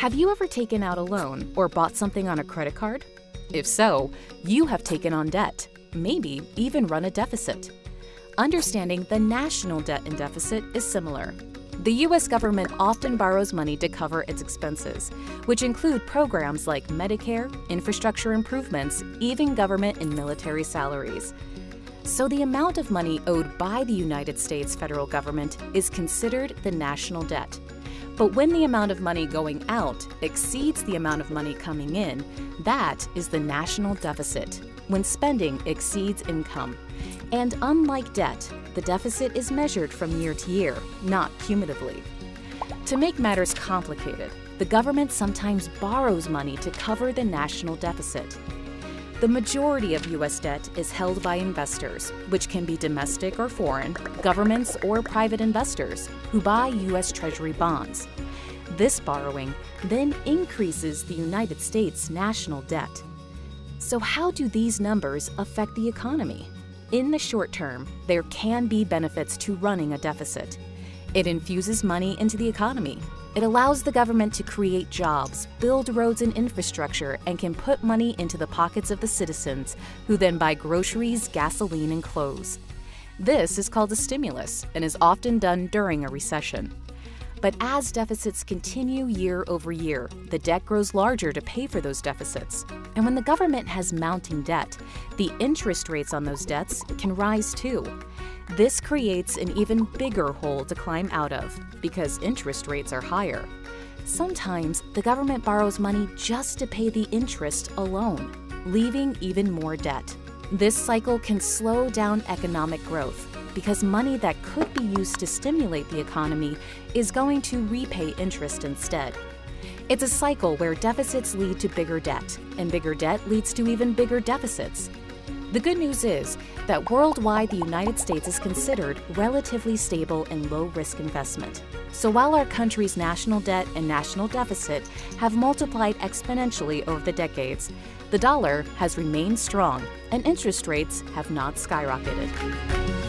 Have you ever taken out a loan or bought something on a credit card? If so, you have taken on debt, maybe even run a deficit. Understanding the national debt and deficit is similar. The U.S. government often borrows money to cover its expenses, which include programs like Medicare, infrastructure improvements, even government and military salaries. So the amount of money owed by the United States federal government is considered the national debt. But when the amount of money going out exceeds the amount of money coming in, that is the national deficit, when spending exceeds income. And unlike debt, the deficit is measured from year to year, not cumulatively. To make matters complicated, the government sometimes borrows money to cover the national deficit. The majority of U.S. debt is held by investors, which can be domestic or foreign, governments or private investors who buy U.S. Treasury bonds. This borrowing then increases the United States national debt. So how do these numbers affect the economy? In the short term, there can be benefits to running a deficit. It infuses money into the economy. It allows the government to create jobs, build roads and infrastructure, and can put money into the pockets of the citizens, who then buy groceries, gasoline, and clothes. This is called a stimulus and is often done during a recession. But as deficits continue year over year, the debt grows larger to pay for those deficits. And when the government has mounting debt, the interest rates on those debts can rise too. This creates an even bigger hole to climb out of because interest rates are higher. Sometimes the government borrows money just to pay the interest alone, leaving even more debt. This cycle can slow down economic growth because money that could be used to stimulate the economy is going to repay interest instead. It's a cycle where deficits lead to bigger debt, and bigger debt leads to even bigger deficits. The good news is that worldwide the United States is considered relatively stable and low-risk investment. So while our country's national debt and national deficit have multiplied exponentially over the decades, the dollar has remained strong and interest rates have not skyrocketed.